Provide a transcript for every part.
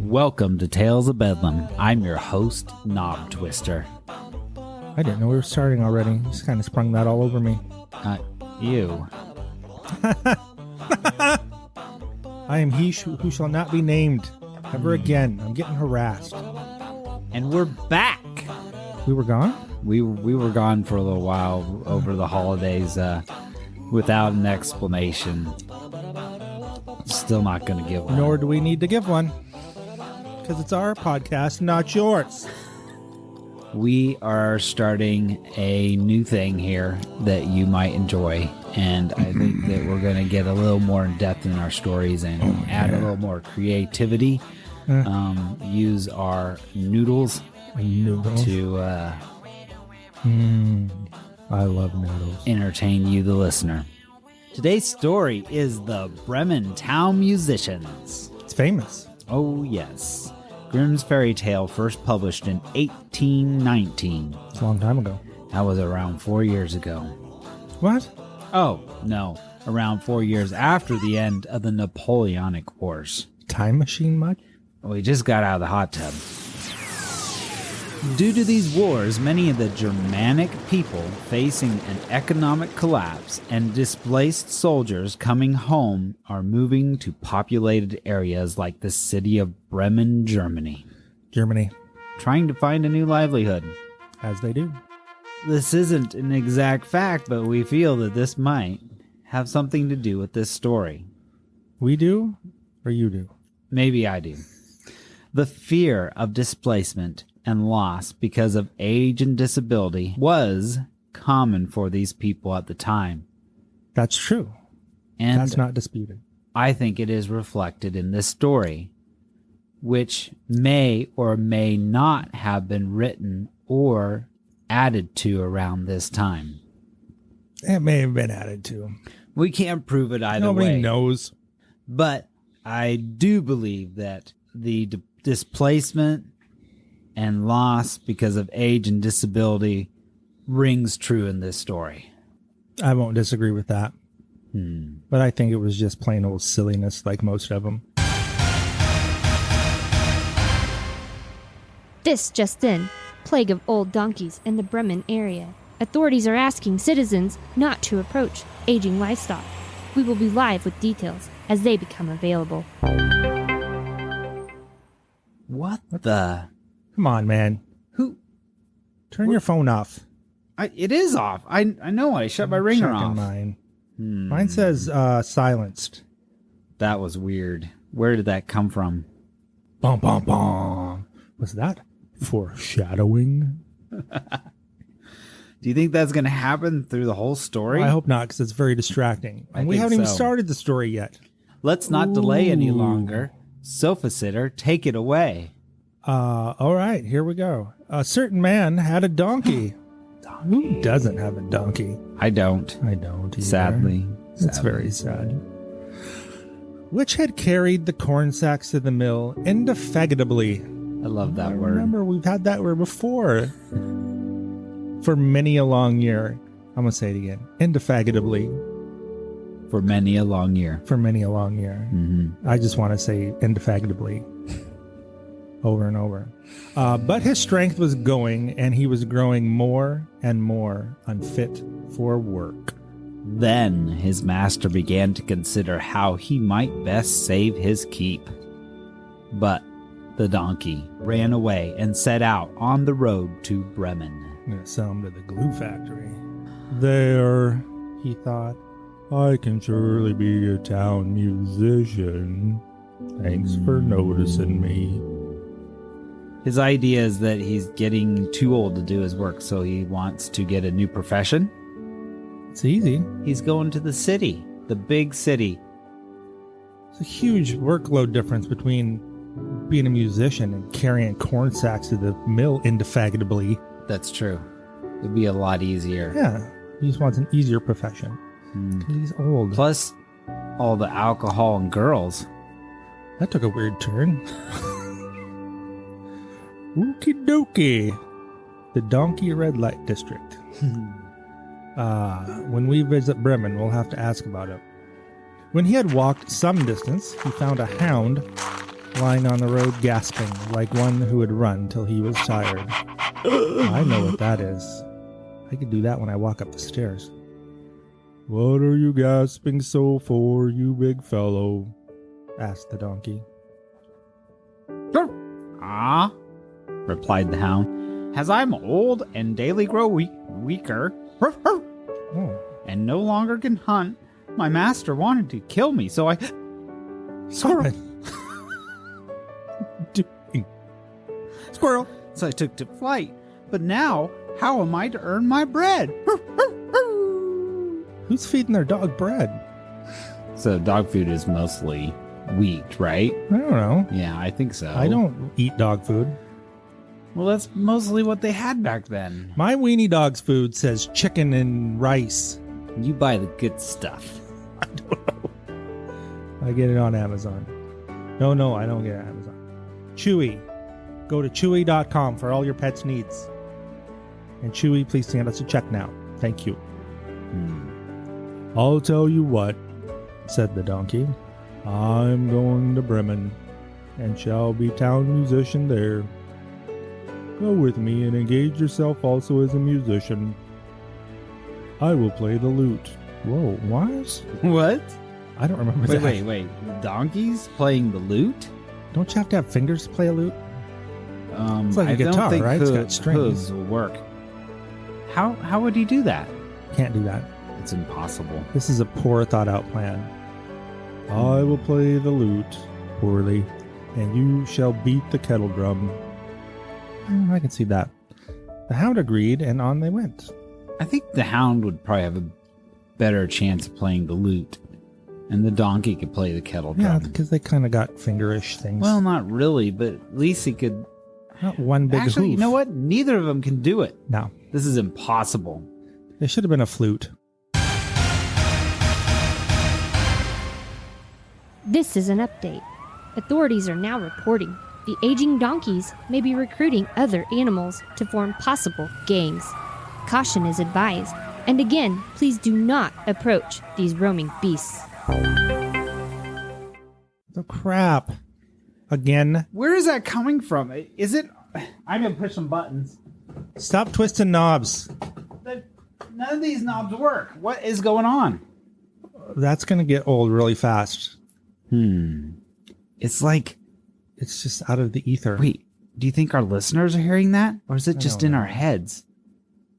Welcome to Tales of Bedlam. I'm your host, Knob Twister. I didn't know we were starting already. You just kind of sprung that all over me. You. I am he who shall not be named ever again. I'm getting harassed. And we're back. We were gone? We were gone for a little while over the holidays without an explanation. Still not going to give one. Nor do we need to give one. Because it's our podcast, not yours. We are starting a new thing here that you might enjoy. And I think that we're going to get a little more in depth in our stories and add a little more creativity. Use our noodles to I love noodles. Entertain you, the listener. Today's story is the Bremen Town Musicians. It's famous. Oh, yes. Grimm's fairy tale first published in 1819. It's a long time ago. That was around 4 years ago. What? Oh, no. Around 4 years after the end of the Napoleonic Wars. Time machine much? We just got out of the hot tub. Due to these wars, many of the Germanic people facing an economic collapse and displaced soldiers coming home are moving to populated areas like the city of Bremen, Germany. Trying to find a new livelihood. As they do. This isn't an exact fact, but we feel that this might have something to do with this story. We do? Or you do? Maybe I do. The fear of displacement and loss because of age and disability was common for these people at the time. That's true. And that's not disputed. I think it is reflected in this story, which may or may not have been written or added to around this time. It may have been added to. We can't prove it either way. Nobody knows. But I do believe that the displacement and loss because of age and disability rings true in this story. I won't disagree with that. But I think it was just plain old silliness like most of them. This just in. Plague of old donkeys in the Bremen area. Authorities are asking citizens not to approach aging livestock. We will be live with details as they become available. What the... Come on, man. Who? Turn your phone off. It is off. I know. I shut my ringer off. Mine. Mine says silenced. That was weird. Where did that come from? Bum, bum, bum. Was that foreshadowing? Do you think that's going to happen through the whole story? Well, I hope not, because it's very distracting. And we haven't even started the story yet. Let's not delay any longer. Sofa sitter, take it away. All right, here we go. A certain man had a donkey. Who doesn't have a donkey? I don't. I don't either. Sadly. It's very sad. Which had carried the corn sacks to the mill indefatigably. I love that word. Remember, we've had that word before. For many a long year. I'm going to say it again. Indefatigably. For many a long year. For many a long year. Mm-hmm. I just want to say indefatigably. Over and over. But his strength was going, and he was growing more and more unfit for work. Then his master began to consider how he might best save his keep. But the donkey ran away and set out on the road to Bremen. I'm going to sell him to the glue factory. There, he thought, I can surely be a town musician. Thanks for noticing me. His idea is that he's getting too old to do his work, so he wants to get a new profession. It's easy. He's going to the city, the big city. It's a huge workload difference between being a musician and carrying corn sacks to the mill indefatigably. That's true. It'd be a lot easier. Yeah. He just wants an easier profession. Because he's old. Plus, all the alcohol and girls. That took a weird turn. Okie dokie. The Donkey Red Light District. When we visit Bremen, we'll have to ask about it. When he had walked some distance, he found a hound lying on the road gasping, like one who had run till he was tired. I know what that is. I could do that when I walk up the stairs. What are you gasping so for, you big fellow? Asked the donkey. Ah, replied the hound, as I'm old and daily grow weaker, and no longer can hunt, my master wanted to kill me, so I... Squirrel! Squirrel! So I took to flight. But now, how am I to earn my bread? Who's feeding their dog bread? So dog food is mostly wheat, right? I don't know. Yeah, I think so. I don't eat dog food. Well, that's mostly what they had back then. My weenie dog's food says chicken and rice. You buy the good stuff. I don't know. I get it on Amazon. No, I don't get it on Amazon. Chewy. Go to chewy.com for all your pet's needs. And Chewy, please send us a check now. Thank you. I'll tell you what, said the donkey. I'm going to Bremen, and shall be town musician there. Go with me and engage yourself also as a musician. I will play the lute. Whoa, what? What? I don't remember that. Wait. Donkeys playing the lute? Don't you have to have fingers to play a lute? It's like a guitar, don't think right? It's got strings. hooves will work. How would he do that? Can't do that. It's impossible. This is a poor thought out plan. I will play the lute poorly, and you shall beat the kettle drum. I can see that. The hound agreed, and on they went. I think the hound would probably have a better chance of playing the lute, and the donkey could play the kettle drum. Yeah, because they kind of got fingerish things. Well, not really, but at least he could... Not one big Actually, hoof. you know what? Neither of them can do it. No. This is impossible. There should have been a flute. This is an update. Authorities are now reporting the aging donkeys may be recruiting other animals to form possible gangs. Caution is advised, and again, please do not approach these roaming beasts. The crap. Again. Where is that coming from? Is it... I'm going to push some buttons. Stop twisting knobs. None of these knobs work. What is going on? That's going to get old really fast. It's like... It's just out of the ether. Wait, do you think our listeners are hearing that? Or is it just in our heads?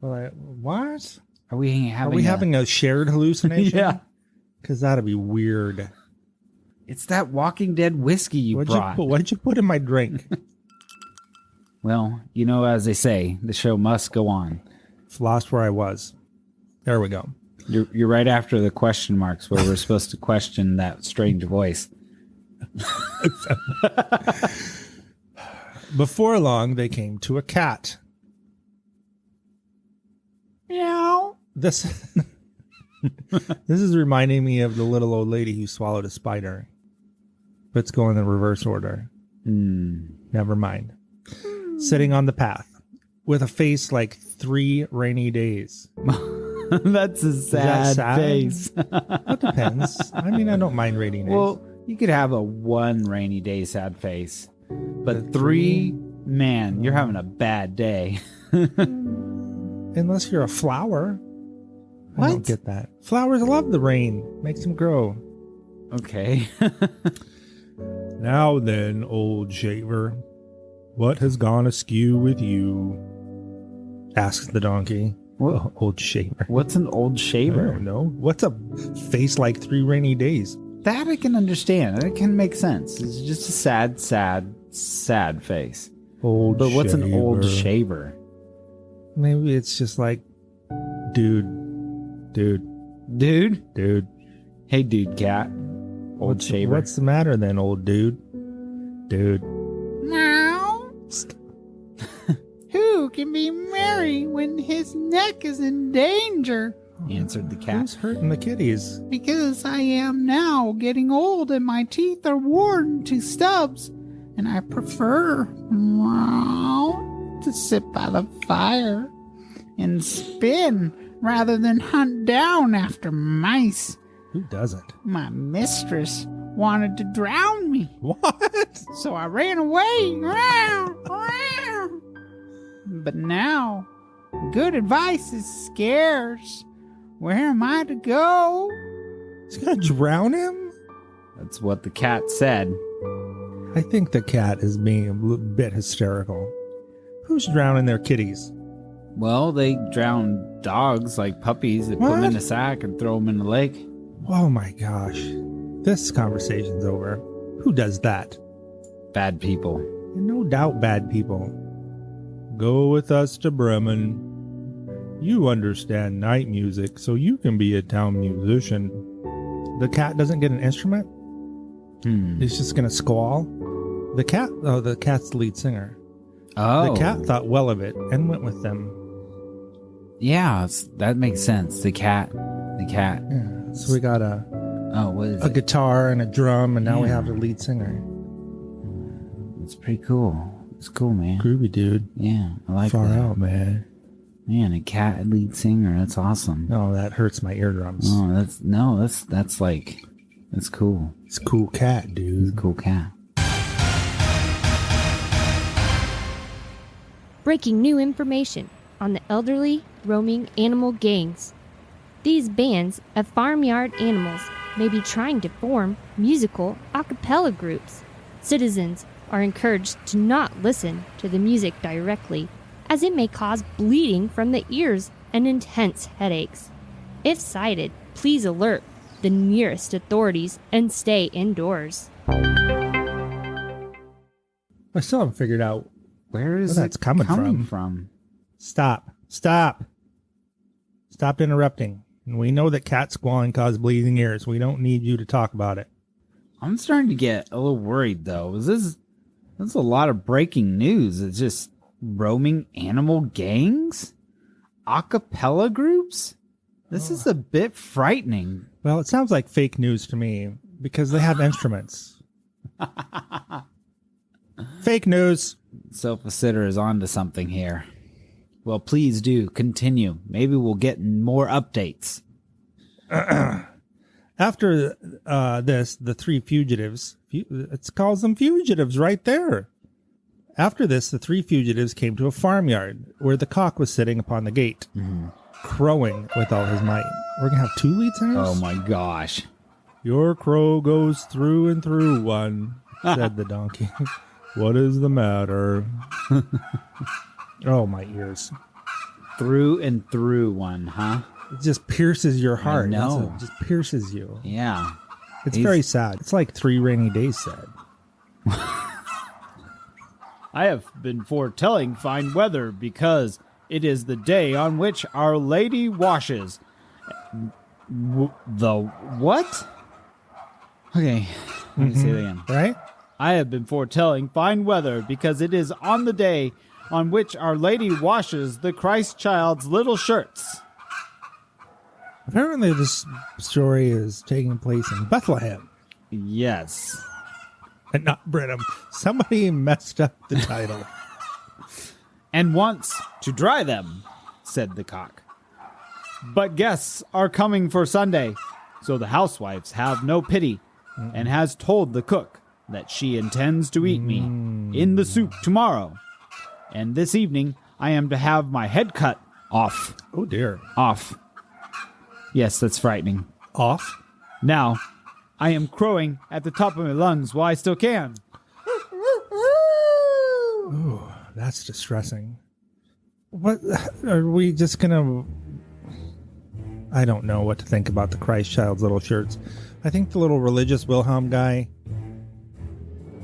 What? Are we having a shared hallucination? Yeah. Because that'd be weird. It's that Walking Dead whiskey you brought. What'd you put in my drink? Well, you know, as they say, the show must go on. Lost where I was. There we go. You're right after the question marks where we're supposed to question that strange voice. Before long, they came to a cat. Meow. This is reminding me of the little old lady who swallowed a spider. Let's go in the reverse order. Never mind. Sitting on the path with a face like 3 rainy days. That's a sad face. It depends. I mean, I don't mind rainy days. Well, you could have a 1 rainy day sad face. But 3, man, you're having a bad day. Unless you're a flower. What? I don't get that. Flowers love the rain. Makes them grow. Okay. Now then, old shaver, what has gone askew with you? Asks the donkey. What? Old shaver. What's an old I shaver? don't know. What's a face like 3 rainy days? That I can understand. That can make sense. It's just a sad face. Old But what's an old shaver? shaver? Maybe it's just like, dude. Hey, dude cat. Old shaver. What's the matter then, old dude? Meow. Who can be merry when his neck is in danger? Answered the cat. Who's hurting the kitties? Because I am now getting old and my teeth are worn to stubs, and I prefer to sit by the fire and spin rather than hunt down after mice. Who doesn't? My mistress wanted to drown me, What? so I ran away. But now, good advice is scarce. Where am I to go? He's gonna drown him? That's what the cat said. I think the cat is being a bit hysterical. Who's drowning their kitties? Well, they drown dogs like puppies. They put them in a sack and throw them in the lake. Oh my gosh. This conversation's over. Who does that? Bad people. No doubt bad people. Go with us to Bremen. You understand night music, so you can be a town musician. The cat doesn't get an instrument? He's just gonna squall? The cat's the lead singer. Oh. The cat thought well of it and went with them. Yeah, that makes sense. The cat. Yeah. So we got what is a it? guitar and a drum, and now we Yeah. have the lead singer. It's pretty cool. It's cool, man. Groovy, dude. Yeah, I like Far that. out, man. Man, a cat lead singer. That's awesome. Oh, that hurts my eardrums. Oh, that's like, that's cool. It's a cool cat, It's a dude. cool cat. Breaking new information on the elderly roaming animal gangs. These bands of farmyard animals may be trying to form musical a cappella groups. Citizens are encouraged to not listen to the music directly, as it may cause bleeding from the ears and intense headaches. If sighted, please alert the nearest authorities and stay indoors. I still haven't figured out. Where is Where that's it coming from? Stop interrupting. We know that cat squalling causes bleeding ears. We don't need you to talk about it. I'm starting to get a little worried, though. That's a lot of breaking news. It's just roaming animal gangs? A cappella groups? This is a bit frightening. Well, it sounds like fake news to me because they have instruments. Fake news. Sofa Sitter is onto something here. Well, please do continue. Maybe we'll get more updates. After this, the three fugitives, it calls them fugitives right there. After this, the three fugitives came to a farmyard where the cock was sitting upon the gate, crowing with all his might. We're going to have two lead singers? Oh my gosh. Your crow goes through and through one, said the donkey. What is the matter? Oh, my ears. Through and through one, huh? It just pierces your heart. know. It just pierces you. Yeah. It's He's- very sad. It's like 3 Rainy Days sad. I have been foretelling fine weather because it is the day on which Our Lady washes. The what? Okay, let me say it again. Right? I have been foretelling fine weather because it is on the day on which Our Lady washes the Christ child's little shirts. Apparently this story is taking place in Bethlehem Yes. and not Brenham. Somebody messed up the title. And wants to dry them, said the cock. But guests are coming for Sunday, so the housewives have no pity, and has told the cook that she intends to eat me in the soup tomorrow. And this evening I am to have my head cut off. Oh dear. Off. Yes, that's frightening. Off? Now, I am crowing at the top of my lungs while I still can. Ooh, that's distressing. What are we just gonna... I don't know what to think about the Christ child's little shirts. I think the little religious Wilhelm guy,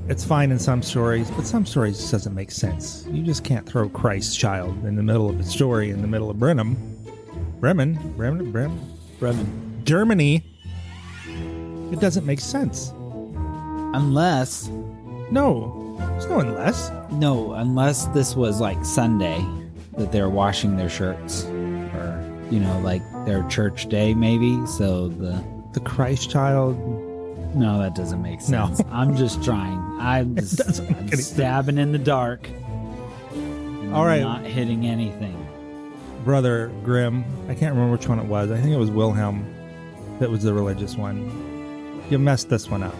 it's fine in some stories, but some stories just doesn't make sense. You just can't throw Christ child in the middle of a story in the middle of Bremen, Germany. It doesn't make sense. Unless No, there's no unless. this was like Sunday that they're washing their shirts. Or, like their church day maybe. So The Christ child. No, that doesn't make No. sense. I'm just trying. I'm doesn't make any stabbing in the dark. And All right. Not hitting anything. brother Grimm. I can't remember which one it was. I think it was Wilhelm that was the religious one. You messed this one up.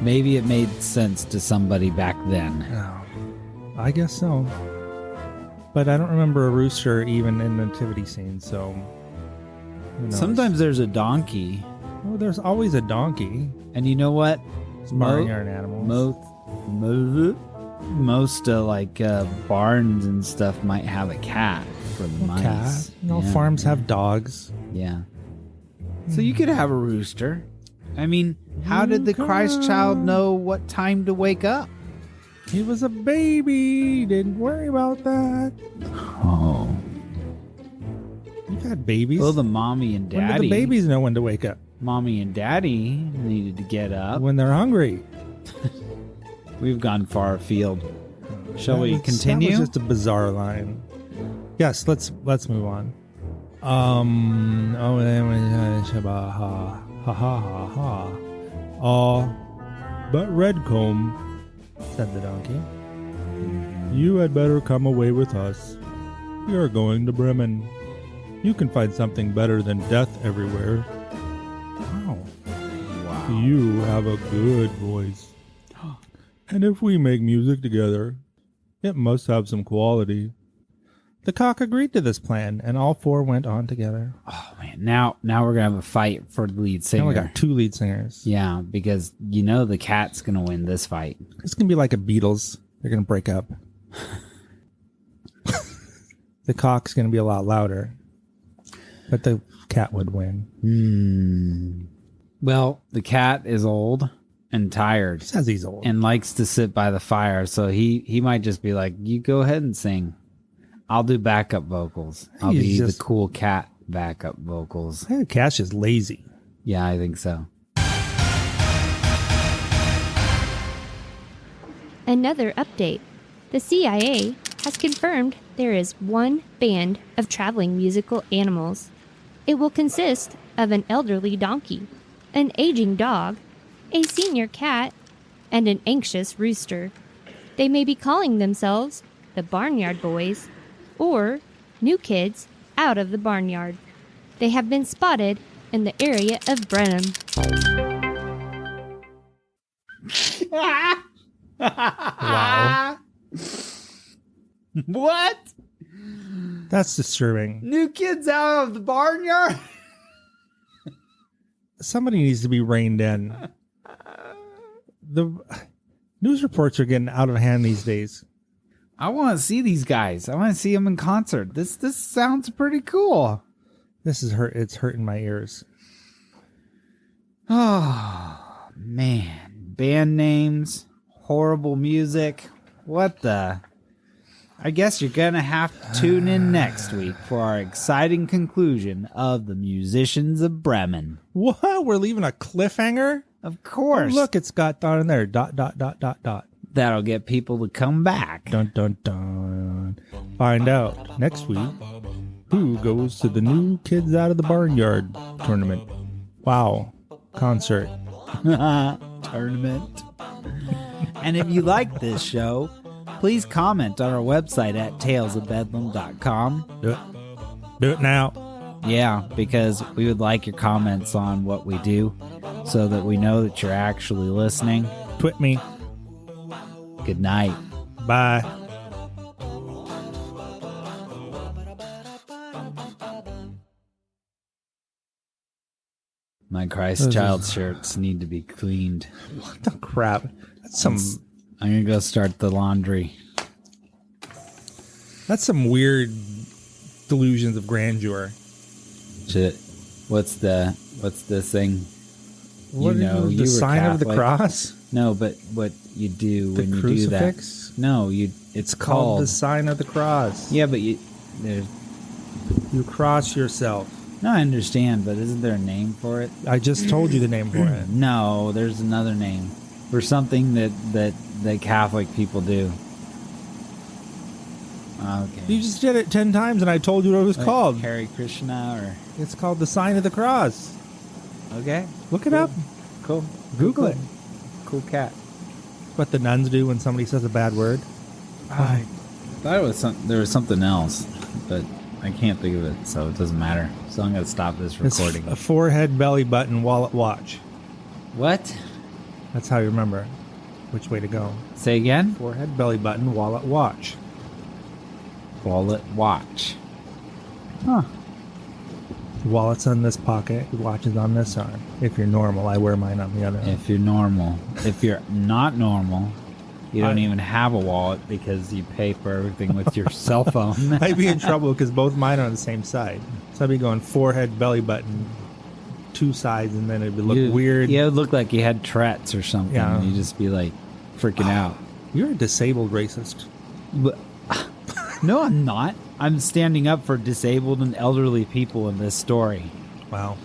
Maybe it made sense to somebody back then. Oh, I guess so. But I don't remember a rooster even in the nativity scene, so who knows? Sometimes there's a donkey. Oh, there's always a donkey. And you know what? It's barnyard animals. Most barns and stuff might have a cat for the mice. Cat. Yeah. Farms have dogs. Yeah. So you could have a rooster. I mean, how did the Christ child know what time to wake up? He was a baby. Didn't worry about that. Oh. You've had babies. Well, the mommy and daddy. When do the babies know when to wake up? Mommy and daddy needed to get up. When they're hungry. We've gone far afield. Shall we That continue? was just a bizarre line. Yes, let's move on. Ha ha ha ha. But Redcomb, said the donkey, you had better come away with us. We are going to Bremen. You can find something better than death everywhere. Wow. You have a good voice. And if we make music together, it must have some quality. The cock agreed to this plan, and all four went on together. Oh, man. Now we're going to have a fight for the lead singer. Now we got two lead singers. Yeah, because you know the cat's going to win this fight. It's going to be like a Beatles. They're going to break up. The cock's going to be a lot louder. But the cat would win. Well, the cat is old and tired. He says he's old. And likes to sit by the fire, so he might just be like, you go ahead and sing. I'll do backup vocals. I'll be the cool cat backup vocals. I think the cat's just lazy. Yeah, I think so. Another update. The CIA has confirmed there is one band of traveling musical animals. It will consist of an elderly donkey, an aging dog, a senior cat, and an anxious rooster. They may be calling themselves the Barnyard Boys or New Kids Out of the Barnyard. They have been spotted in the area of Bremen. Wow. What? That's disturbing. New Kids Out of the Barnyard? Somebody needs to be reined in. The news reports are getting out of hand these days. I want to see these guys. I want to see them in concert. This sounds pretty cool. This is hurt. It's hurting my ears. Oh, man. Band names, horrible music. What the? I guess you're going to have to tune in next week for our exciting conclusion of The Musicians of Bremen. What? We're leaving a cliffhanger? Of course. Oh, look, it's got down in there. ... That'll get people to come back. Dun, dun, dun. Find out next week who goes to the New Kids Out of the Barnyard tournament. Wow. Concert. Tournament. And if you like this show, please comment on our website at talesofbedlam.com. Do it now. Yeah, because we would like your comments on what we do so that we know that you're actually listening. Twit me. Good night. Bye. My Christ Child shirts need to be cleaned. What the crap? That's some I'm going to go start the laundry. That's some weird delusions of grandeur. Shit. What's the thing? What you know, the you were sign of the Catholic. cross? No, but what you do The when you crucifix? do that? No, it's Called called. the sign of the cross. Yeah, but You cross yourself. no, I understand, but isn't there a name for it? I just told you the name for it. No, there's another name for something that Catholic people do. Okay. You just did it 10 times and I told you what it was called. Hare Krishna It's called the sign of the cross. or okay. Look it up. Cool. Google it. Cool cat. What the nuns do when somebody says a bad word. I thought it was there was something else, but I can't think of it, so it doesn't matter. So I'm going to stop this It's recording. a forehead, belly button, wallet, watch. What? That's how you remember which way to go. Say again? Forehead, belly button, wallet, watch. Wallet watch. Huh. The wallet's on this pocket. The watch is on this arm. If you're normal, I wear mine on the other arm. If you're normal. If you're not normal, you don't even have a wallet because you pay for everything with your cell phone. I'd be in trouble because both mine are on the same side. So I'd be going forehead, belly button, two sides, and then it'd look weird. Yeah, it would look like you had Tourette's or something. Yeah. You'd just be like freaking out. You're a disabled racist. But, no, I'm not. I'm standing up for disabled and elderly people in this story. Wow.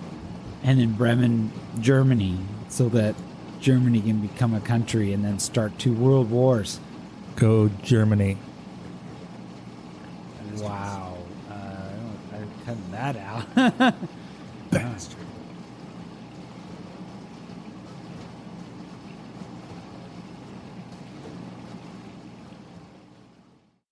And in Bremen, Germany, so that Germany can become a country and then start 2 world wars. Go Germany. Wow. I'm cutting that out. Bastard.